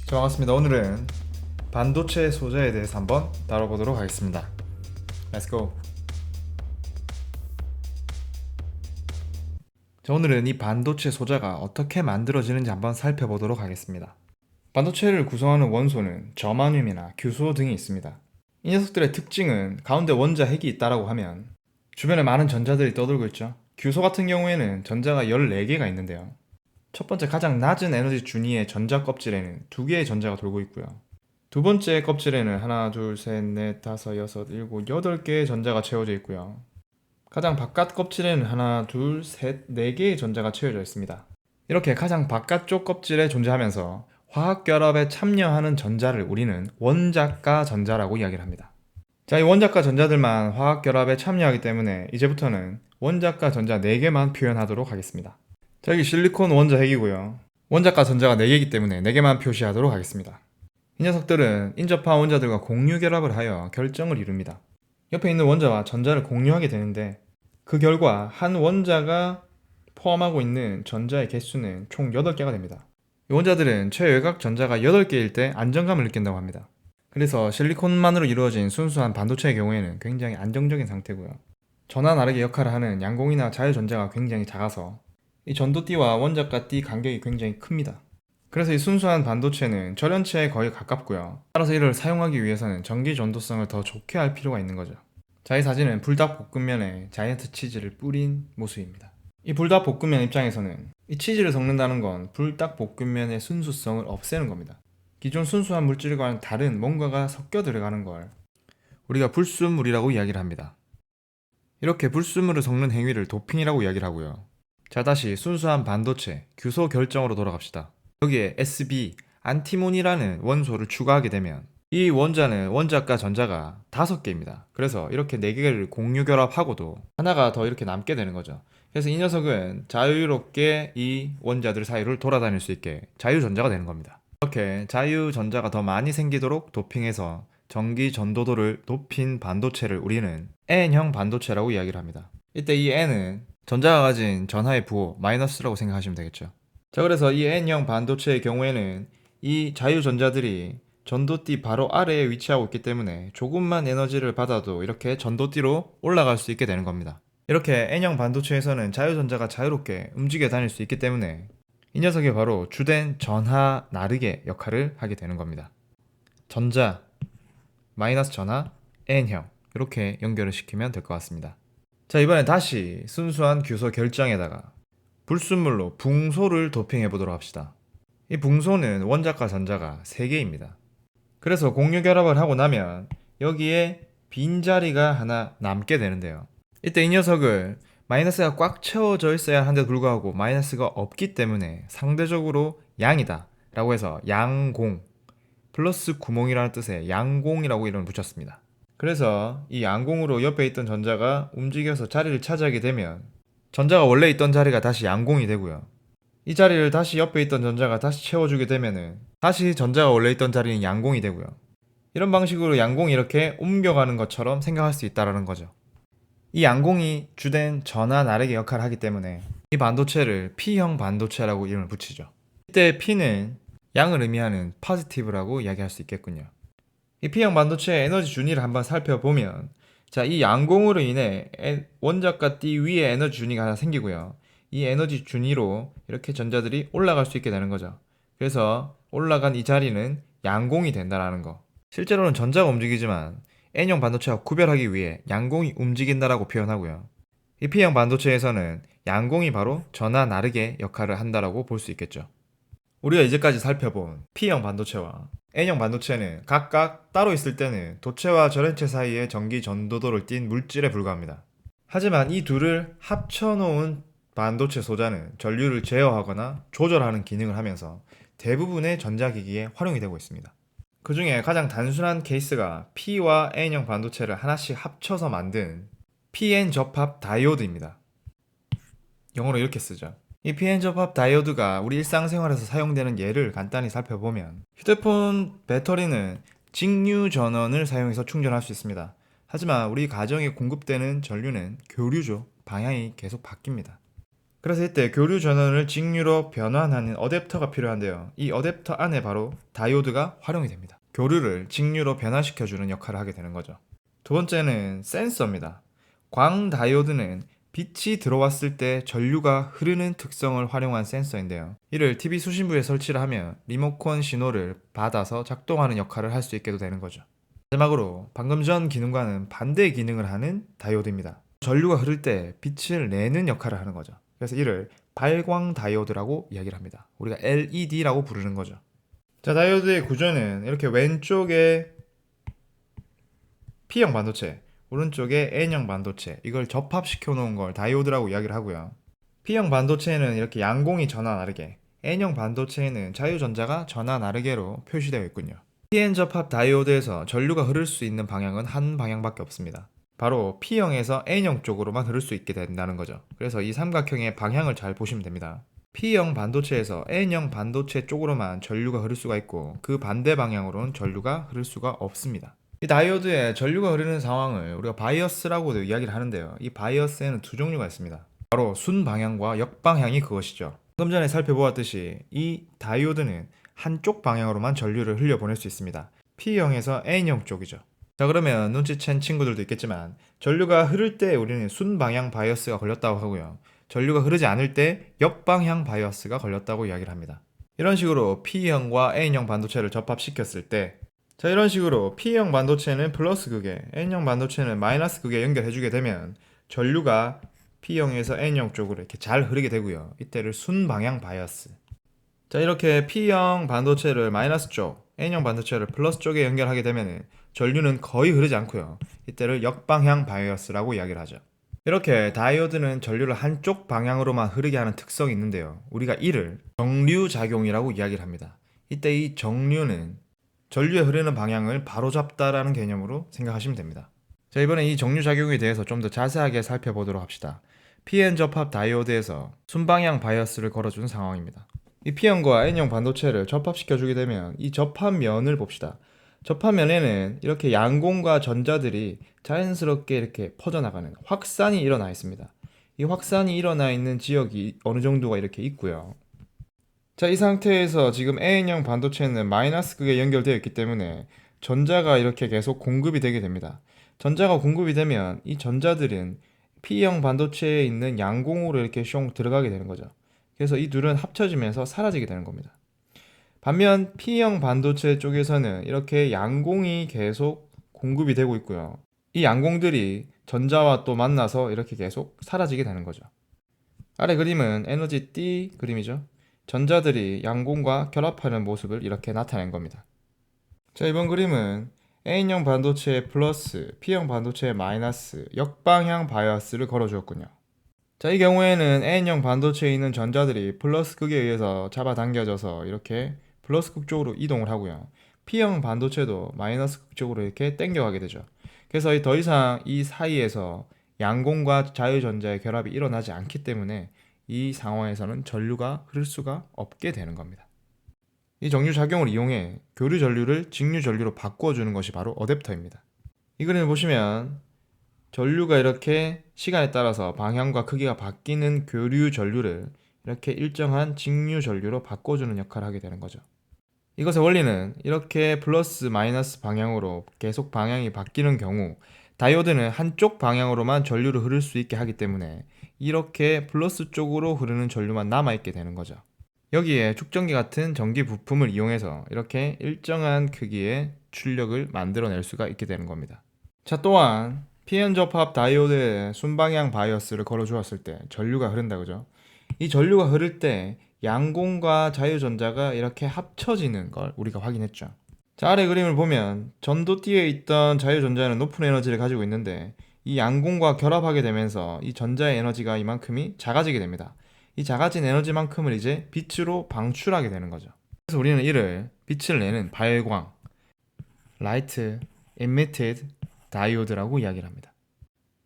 자, 반갑습니다. 오늘은 반도체 소재에 대해서 한번 다뤄보도록 하겠습니다. Let's go. 자, 오늘은 이 반도체 소재가 어떻게 만들어지는지 한번 살펴보도록 하겠습니다. 반도체를 구성하는 원소는 저마늄이나 규소 등이 있습니다. 이 녀석들의 특징은 가운데 원자 핵이 있다라고 하면 주변에 많은 전자들이 떠돌고 있죠. 규소 같은 경우에는 전자가 14개가 있는데요. 첫 번째 가장 낮은 에너지 준위의 전자 껍질에는 2개의 전자가 돌고 있고요. 두 번째 껍질에는 하나, 둘, 셋, 넷, 다섯, 여섯, 일곱, 8개의 전자가 채워져 있고요. 가장 바깥 껍질에는 하나, 둘, 셋, 4개의 전자가 채워져 있습니다. 이렇게 가장 바깥쪽 껍질에 존재하면서 화학결합에 참여하는 전자를 우리는 원자가 전자라고 이야기를 합니다. 자, 이 원자가 전자들만 화학결합에 참여하기 때문에 이제부터는 원자가 전자 4개만 표현하도록 하겠습니다. 자, 여기 실리콘 원자 핵이고요. 원자가 전자가 4개이기 때문에 4개만 표시하도록 하겠습니다. 이 녀석들은 인접한 원자들과 공유 결합을 하여 결정을 이룹니다. 옆에 있는 원자와 전자를 공유하게 되는데 그 결과 한 원자가 포함하고 있는 전자의 개수는 총 8개가 됩니다. 이 원자들은 최외곽 전자가 8개일 때 안정감을 느낀다고 합니다. 그래서 실리콘만으로 이루어진 순수한 반도체의 경우에는 굉장히 안정적인 상태고요. 전하 나르게 역할을 하는 양공이나 자유전자가 굉장히 작아서 이 전도띠와 원자가 띠 간격이 굉장히 큽니다. 그래서 이 순수한 반도체는 절연체에 거의 가깝고요. 따라서 이를 사용하기 위해서는 전기 전도성을 더 좋게 할 필요가 있는 거죠. 자, 이 사진은 불닭볶음면에 자이언트 치즈를 뿌린 모습입니다. 이 불닭볶음면 입장에서는 이 치즈를 섞는다는 건 불닭볶음면의 순수성을 없애는 겁니다. 기존 순수한 물질과는 다른 뭔가가 섞여 들어가는 걸 우리가 불순물이라고 이야기를 합니다. 이렇게 불순물을 섞는 행위를 도핑이라고 이야기를 하고요. 자, 다시 순수한 반도체, 규소 결정으로 돌아갑시다. 여기에 SB, 안티몬이라는 원소를 추가하게 되면 이 원자는 원자과 전자가 5개입니다. 그래서 이렇게 4개를 공유 결합하고도 하나가 더 이렇게 남게 되는 거죠. 그래서 이 녀석은 자유롭게 이 원자들 사이를 돌아다닐 수 있게 자유전자가 되는 겁니다. 이렇게 자유전자가 더 많이 생기도록 도핑해서 전기 전도도를 높인 반도체를 우리는 N형 반도체라고 이야기를 합니다. 이때 이 N은 전자가 가진 전하의 부호 마이너스라고 생각하시면 되겠죠. 자, 그래서 이 N형 반도체의 경우에는 이 자유전자들이 전도띠 바로 아래에 위치하고 있기 때문에 조금만 에너지를 받아도 이렇게 전도띠로 올라갈 수 있게 되는 겁니다. 이렇게 N형 반도체에서는 자유전자가 자유롭게 움직여 다닐 수 있기 때문에 이 녀석이 바로 주된 전하 나르게 역할을 하게 되는 겁니다. 전자, 마이너스 전하, N형 이렇게 연결을 시키면 될 것 같습니다. 자, 이번엔 다시 순수한 규소 결정에다가 불순물로 붕소를 도핑해 보도록 합시다. 이 붕소는 원자과 전자가 3개입니다. 그래서 공유 결합을 하고 나면 여기에 빈자리가 하나 남게 되는데요. 이때 이 녀석을 마이너스가 꽉 채워져 있어야 하는데도 불구하고 마이너스가 없기 때문에 상대적으로 양이다 라고 해서 양공, 플러스 구멍이라는 뜻의 양공이라고 이름을 붙였습니다. 그래서 이 양공으로 옆에 있던 전자가 움직여서 자리를 차지하게 되면 전자가 원래 있던 자리가 다시 양공이 되고요. 이 자리를 다시 옆에 있던 전자가 다시 채워주게 되면은 다시 전자가 원래 있던 자리는 양공이 되고요. 이런 방식으로 양공이 이렇게 옮겨가는 것처럼 생각할 수 있다는 거죠. 이 양공이 주된 전하 나르게 역할을 하기 때문에 이 반도체를 P형 반도체라고 이름을 붙이죠. 이때 P는 양을 의미하는 positive라고 이야기할 수 있겠군요. 이 P형 반도체의 에너지 준위를 한번 살펴보면 자, 이 양공으로 인해 원자과 띠 위에 에너지 준위가 하나 생기고요. 이 에너지 준위로 이렇게 전자들이 올라갈 수 있게 되는 거죠. 그래서 올라간 이 자리는 양공이 된다라는 거. 실제로는 전자가 움직이지만 N형 반도체와 구별하기 위해 양공이 움직인다라고 표현하고요. 이 P형 반도체에서는 양공이 바로 전하 나르게 역할을 한다라고 볼 수 있겠죠. 우리가 이제까지 살펴본 P형 반도체와 N형 반도체는 각각 따로 있을 때는 도체와 절연체 사이의 전기 전도도를 띤 물질에 불과합니다. 하지만 이 둘을 합쳐놓은 반도체 소자는 전류를 제어하거나 조절하는 기능을 하면서 대부분의 전자기기에 활용이 되고 있습니다. 그 중에 가장 단순한 케이스가 P와 N형 반도체를 하나씩 합쳐서 만든 PN 접합 다이오드입니다. 영어로 이렇게 쓰죠. 이 PN 접합 다이오드가 우리 일상생활에서 사용되는 예를 간단히 살펴보면 휴대폰 배터리는 직류 전원을 사용해서 충전할 수 있습니다. 하지만 우리 가정에 공급되는 전류는 교류죠. 방향이 계속 바뀝니다. 그래서 이때 교류 전원을 직류로 변환하는 어댑터가 필요한데요. 이 어댑터 안에 바로 다이오드가 활용이 됩니다. 교류를 직류로 변화시켜주는 역할을 하게 되는 거죠. 두 번째는 센서입니다. 광 다이오드는 빛이 들어왔을 때 전류가 흐르는 특성을 활용한 센서인데요. 이를 TV 수신부에 설치를 하면 리모컨 신호를 받아서 작동하는 역할을 할 수 있게 되는 거죠. 마지막으로 방금 전 기능과는 반대 기능을 하는 다이오드입니다. 전류가 흐를 때 빛을 내는 역할을 하는 거죠. 그래서 이를 발광 다이오드라고 이야기를 합니다. 우리가 LED라고 부르는 거죠. 자, 다이오드의 구조는 이렇게 왼쪽에 P형 반도체, 오른쪽에 N형 반도체, 이걸 접합시켜 놓은 걸 다이오드라고 이야기를 하고요. P형 반도체에는 이렇게 양공이 전화 나르게, N형 반도체에는 자유전자가 전화 나르게로 표시되어 있군요. PN 접합 다이오드에서 전류가 흐를 수 있는 방향은 한 방향밖에 없습니다. 바로 P형에서 N형 쪽으로만 흐를 수 있게 된다는 거죠. 그래서 이 삼각형의 방향을 잘 보시면 됩니다. P형 반도체에서 N형 반도체 쪽으로만 전류가 흐를 수가 있고 그 반대 방향으로는 전류가 흐를 수가 없습니다. 이 다이오드의 전류가 흐르는 상황을 우리가 바이어스라고도 이야기를 하는데요. 이 바이어스에는 두 종류가 있습니다. 바로 순방향과 역방향이 그것이죠. 방금 전에 살펴보았듯이 이 다이오드는 한쪽 방향으로만 전류를 흘려보낼 수 있습니다. P형에서 N형 쪽이죠. 자, 그러면 눈치챈 친구들도 있겠지만 전류가 흐를 때 우리는 순방향 바이어스가 걸렸다고 하고요. 전류가 흐르지 않을 때 역방향 바이어스가 걸렸다고 이야기를 합니다. 이런 식으로 P형과 N형 반도체를 접합시켰을 때 자, 이런 식으로 P형 반도체는 플러스 극에 N형 반도체는 마이너스 극에 연결해주게 되면 전류가 P형에서 N형 쪽으로 이렇게 잘 흐르게 되고요. 이때를 순방향 바이어스. 자, 이렇게 P형 반도체를 마이너스 쪽, N형 반도체를 플러스 쪽에 연결하게 되면 전류는 거의 흐르지 않고요. 이때를 역방향 바이어스라고 이야기를 하죠. 이렇게 다이오드는 전류를 한쪽 방향으로만 흐르게 하는 특성이 있는데요. 우리가 이를 정류작용이라고 이야기를 합니다. 이때 이 정류는 전류의 흐르는 방향을 바로잡다라는 개념으로 생각하시면 됩니다. 자, 이번에 이 정류작용에 대해서 좀 더 자세하게 살펴보도록 합시다. PN 접합 다이오드에서 순방향 바이어스를 걸어준 상황입니다. 이 P형과 N형 반도체를 접합시켜주게 되면 이 접합면을 봅시다. 접합면에는 이렇게 양공과 전자들이 자연스럽게 이렇게 퍼져나가는 확산이 일어나 있습니다. 이 확산이 일어나 있는 지역이 어느 정도가 이렇게 있고요. 자, 이 상태에서 지금 N형 반도체는 마이너스 극에 연결되어 있기 때문에 전자가 이렇게 계속 공급이 되게 됩니다. 전자가 공급이 되면 이 전자들은 P형 반도체에 있는 양공으로 이렇게 숑 들어가게 되는 거죠. 그래서 이 둘은 합쳐지면서 사라지게 되는 겁니다. 반면 P형 반도체 쪽에서는 이렇게 양공이 계속 공급이 되고 있고요. 이 양공들이 전자와 또 만나서 이렇게 계속 사라지게 되는 거죠. 아래 그림은 에너지 D 그림이죠. 전자들이 양공과 결합하는 모습을 이렇게 나타낸 겁니다. 자, 이번 그림은 N형 반도체의 플러스, P형 반도체의 마이너스, 역방향 바이어스를 걸어주었군요. 자, 이 경우에는 N형 반도체에 있는 전자들이 플러스 극에 의해서 잡아당겨져서 이렇게 플러스 극 쪽으로 이동을 하고요. P형 반도체도 마이너스 극 쪽으로 이렇게 당겨가게 되죠. 그래서 더 이상 이 사이에서 양공과 자유전자의 결합이 일어나지 않기 때문에 이 상황에서는 전류가 흐를 수가 없게 되는 겁니다. 이 정류작용을 이용해 교류 전류를 직류 전류로 바꿔주는 것이 바로 어댑터입니다. 이 그림을 보시면 전류가 이렇게 시간에 따라서 방향과 크기가 바뀌는 교류 전류를 이렇게 일정한 직류 전류로 바꿔주는 역할을 하게 되는 거죠. 이것의 원리는 이렇게 플러스 마이너스 방향으로 계속 방향이 바뀌는 경우 다이오드는 한쪽 방향으로만 전류를 흐를 수 있게 하기 때문에 이렇게 플러스 쪽으로 흐르는 전류만 남아있게 되는 거죠. 여기에 축전기 같은 전기 부품을 이용해서 이렇게 일정한 크기의 출력을 만들어낼 수가 있게 되는 겁니다. 자, 또한 PN 접합 다이오드에 순방향 바이어스를 걸어 주었을 때 전류가 흐른다 그죠? 이 전류가 흐를 때 양공과 자유전자가 이렇게 합쳐지는 걸 우리가 확인했죠. 자, 아래 그림을 보면 전도띠에 있던 자유전자는 높은 에너지를 가지고 있는데 이 양공과 결합하게 되면서 이 전자의 에너지가 이만큼이 작아지게 됩니다. 이 작아진 에너지만큼을 이제 빛으로 방출하게 되는 거죠. 그래서 우리는 이를 빛을 내는 발광, Light Emitted Diode라고 이야기를 합니다.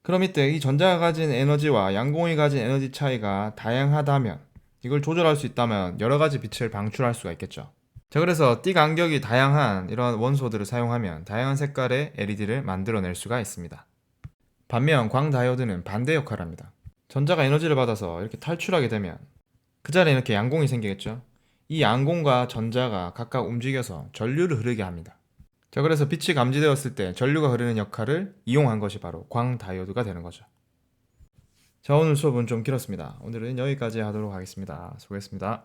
그럼 이때 이 전자가 가진 에너지와 양공이 가진 에너지 차이가 다양하다면 이걸 조절할 수 있다면 여러 가지 빛을 방출할 수가 있겠죠. 자, 그래서 띠 간격이 다양한 이런 원소들을 사용하면 다양한 색깔의 LED를 만들어낼 수가 있습니다. 반면 광 다이오드는 반대 역할을 합니다. 전자가 에너지를 받아서 이렇게 탈출하게 되면 그 자리에 이렇게 양공이 생기겠죠. 이 양공과 전자가 각각 움직여서 전류를 흐르게 합니다. 자, 그래서 빛이 감지되었을 때 전류가 흐르는 역할을 이용한 것이 바로 광다이오드가 되는 거죠. 자, 오늘 수업은 좀 길었습니다. 오늘은 여기까지 하도록 하겠습니다. 수고했습니다.